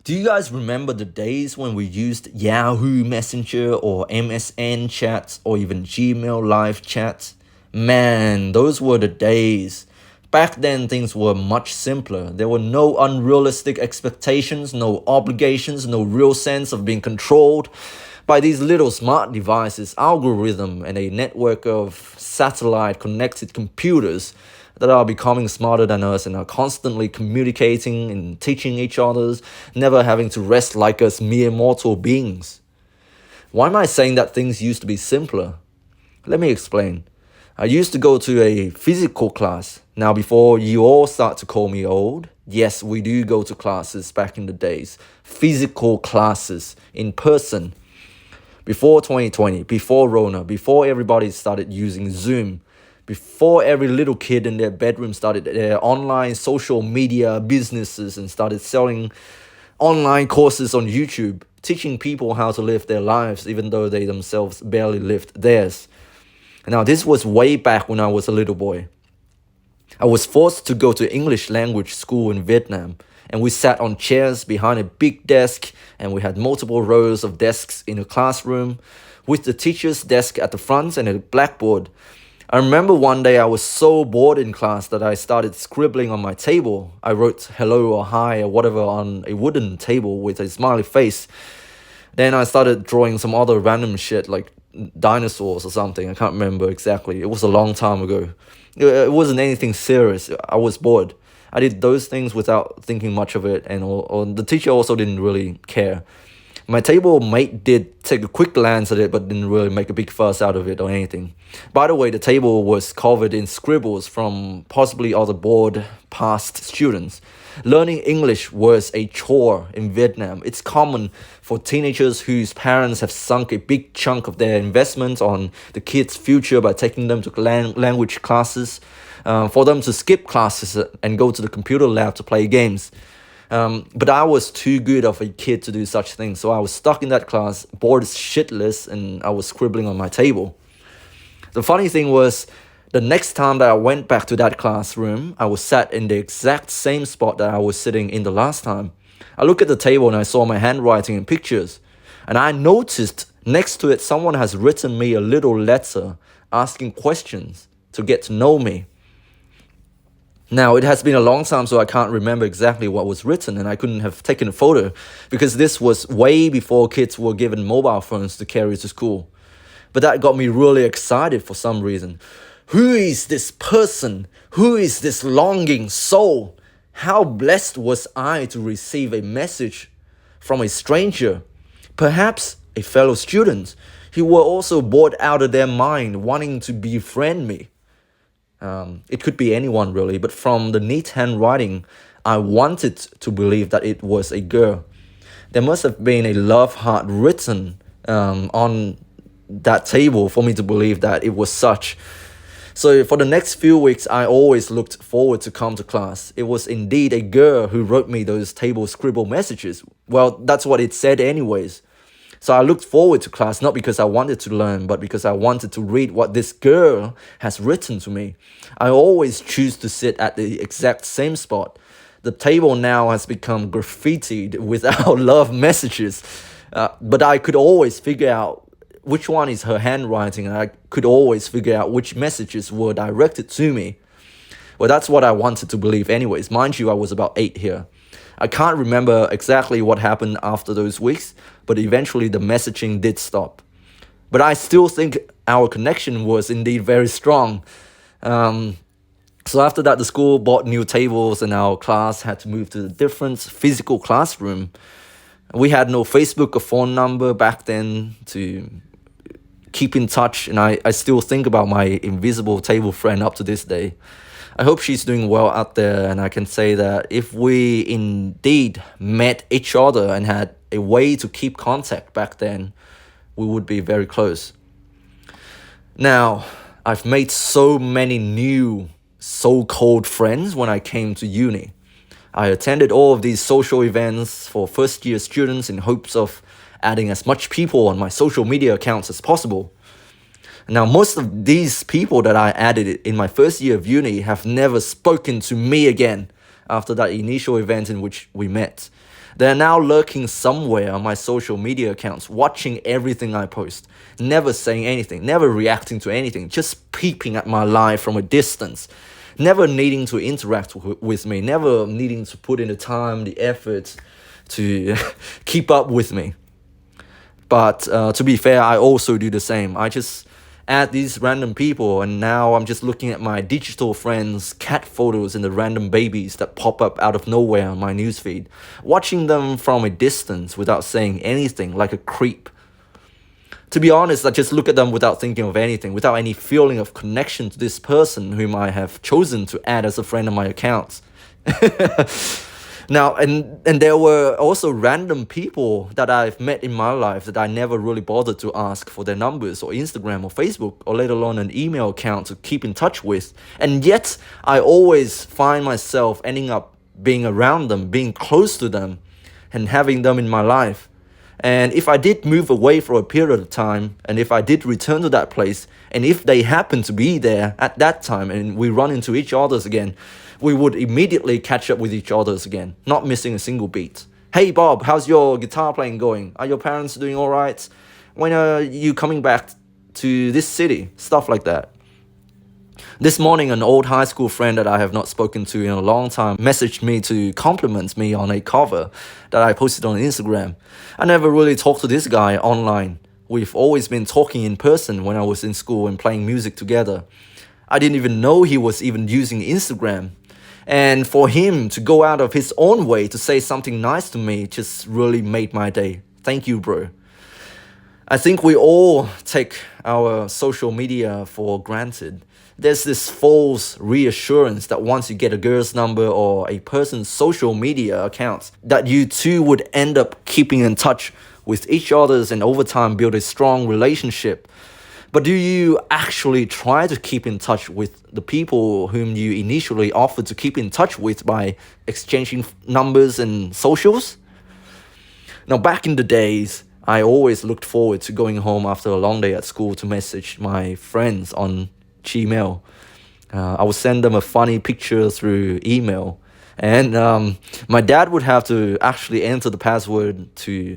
Do you guys remember the days when we used Yahoo Messenger or MSN chats or even Gmail live chats? Man, those were the days. Back then, things were much simpler. There were no unrealistic expectations, no obligations, no real sense of being controlled by these little smart devices, algorithm, and a network of satellite connected computers that are becoming smarter than us and are constantly communicating and teaching each others, never having to rest like us mere mortal beings. Why am I saying that things used to be simpler? Let me explain. I used to go to a physical class. Now, before you all start to call me old, yes, we do go to classes back in the days. Physical classes in person. Before 2020, before Rona, before everybody started using Zoom, before every little kid in their bedroom started their online social media businesses and started selling online courses on YouTube, teaching people how to live their lives even though they themselves barely lived theirs. Now, this was way back when I was a little boy. I was forced to go to English language school in Vietnam, and we sat on chairs behind a big desk, and we had multiple rows of desks in a classroom with the teacher's desk at the front and a blackboard. I remember one day I was so bored in class that I started scribbling on my table. I wrote hello or hi or whatever on a wooden table with a smiley face. Then I started drawing some other random shit like dinosaurs or something. I can't remember exactly. It was a long time ago. It wasn't anything serious. I was bored. I did those things without thinking much of it, and or the teacher also didn't really care. My table mate did take a quick glance at it, but didn't really make a big fuss out of it or anything. By the way, the table was covered in scribbles from possibly other bored past students. Learning English was a chore in Vietnam. It's common for teenagers whose parents have sunk a big chunk of their investment on the kids' future by taking them to language classes, for them to skip classes and go to the computer lab to play games. But I was too good of a kid to do such things, so I was stuck in that class, bored shitless, and I was scribbling on my table. The funny thing was, the next time that I went back to that classroom, I was sat in the exact same spot that I was sitting in the last time. I looked at the table and I saw my handwriting and pictures, and I noticed next to it someone has written me a little letter asking questions to get to know me. Now, it has been a long time, so I can't remember exactly what was written, and I couldn't have taken a photo because this was way before kids were given mobile phones to carry to school. But that got me really excited for some reason. Who is this person? Who is this longing soul? How blessed was I to receive a message from a stranger, perhaps a fellow student, who were also bored out of their mind, wanting to befriend me. It could be anyone really, but from the neat handwriting, I wanted to believe that it was a girl. There must have been a love heart written on that table for me to believe that it was such. So for the next few weeks, I always looked forward to come to class. It was indeed a girl who wrote me those table scribble messages. Well, that's what it said anyways. So I looked forward to class not because I wanted to learn, but because I wanted to read what this girl has written to me. I always choose to sit at the exact same spot. The table now has become graffitied with our love messages, but I could always figure out which one is her handwriting, and I could always figure out which messages were directed to me. Well, that's what I wanted to believe anyways. Mind you, I was about 8 here. I can't remember exactly what happened after those weeks, but eventually the messaging did stop. But I still think our connection was indeed very strong. So after that, the school bought new tables and our class had to move to a different physical classroom. We had no Facebook or phone number back then to keep in touch, and I still think about my invisible table friend up to this day. I hope she's doing well out there, and I can say that if we indeed met each other and had a way to keep contact back then, we would be very close. Now, I've made so many new so-called friends when I came to uni. I attended all of these social events for first-year students in hopes of adding as much people on my social media accounts as possible. Now, most of these people that I added in my first year of uni have never spoken to me again. after that initial event in which we met. They're now lurking somewhere on my social media accounts, watching everything I post, never saying anything, never reacting to anything, just peeping at my life from a distance, never needing to interact with me, never needing to put in the time, the effort to keep up with me. But to be fair, I also do the same. I just add these random people, and now I'm just looking at my digital friends' cat photos and the random babies that pop up out of nowhere on my newsfeed, watching them from a distance without saying anything, like a creep. To be honest, I just look at them without thinking of anything, without any feeling of connection to this person whom I have chosen to add as a friend on my accounts. Now, and there were also random people that I've met in my life that I never really bothered to ask for their numbers or Instagram or Facebook, or let alone an email account to keep in touch with. And yet, I always find myself ending up being around them, being close to them, and having them in my life. And if I did move away for a period of time, and if I did return to that place, and if they happen to be there at that time and we run into each other's again, we would immediately catch up with each other's again, not missing a single beat. Hey Bob, how's your guitar playing going? Are your parents doing all right? When are you coming back to this city? Stuff like that. This morning, an old high school friend that I have not spoken to in a long time messaged me to compliment me on a cover that I posted on Instagram. I never really talked to this guy online. We've always been talking in person when I was in school and playing music together. I didn't even know he was even using Instagram. And for him to go out of his own way to say something nice to me just really made my day. Thank you, bro. I think we all take our social media for granted. There's this false reassurance that once you get a girl's number or a person's social media accounts, that you two would end up keeping in touch with each other's and over time build a strong relationship. But do you actually try to keep in touch with the people whom you initially offered to keep in touch with by exchanging numbers and socials? Now, back in the days, I always looked forward to going home after a long day at school to message my friends on Gmail. I would send them a funny picture through email. And my dad would have to actually enter the password to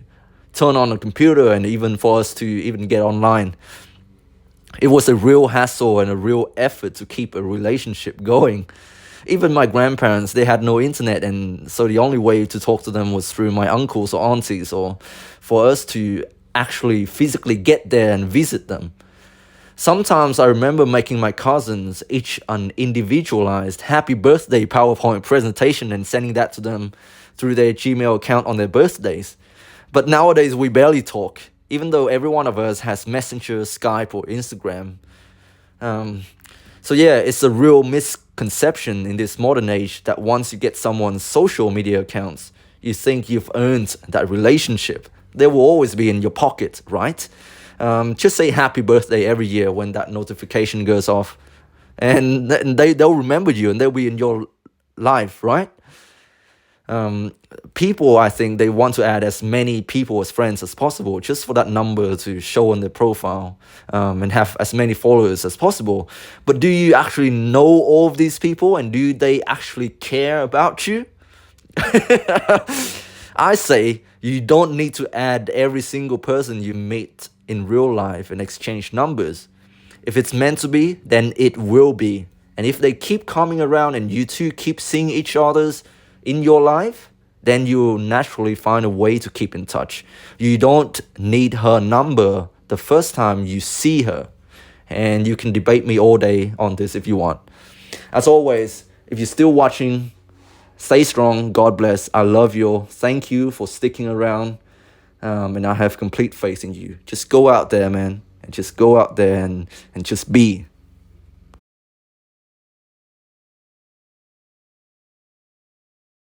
turn on the computer and even for us to even get online. It was a real hassle and a real effort to keep a relationship going. Even my grandparents, they had no internet, and so the only way to talk to them was through my uncles or aunties, or for us to actually physically get there and visit them. Sometimes I remember making my cousins each an individualized happy birthday PowerPoint presentation and sending that to them through their Gmail account on their birthdays. But nowadays we barely talk, even though every one of us has Messenger, Skype, or Instagram. So yeah, it's a real misconception in this modern age that once you get someone's social media accounts, you think you've earned that relationship. They will always be in your pocket, right? Just say happy birthday every year when that notification goes off. And they'll remember you and they'll be in your life, right? People, I think they want to add as many people as friends as possible just for that number to show on their profile, and have as many followers as possible. But do you actually know all of these people, and do they actually care about you? I say you don't need to add every single person you meet in real life and exchange numbers. If it's meant to be, then it will be. And if they keep coming around and you two keep seeing each other's in your life, then you'll naturally find a way to keep in touch. You don't need her number the first time you see her. And you can debate me all day on this if you want. As always, if you're still watching, stay strong. God bless. I love you. Thank you for sticking around. And I have complete faith in you. Just go out there, man. And just go out there and just be.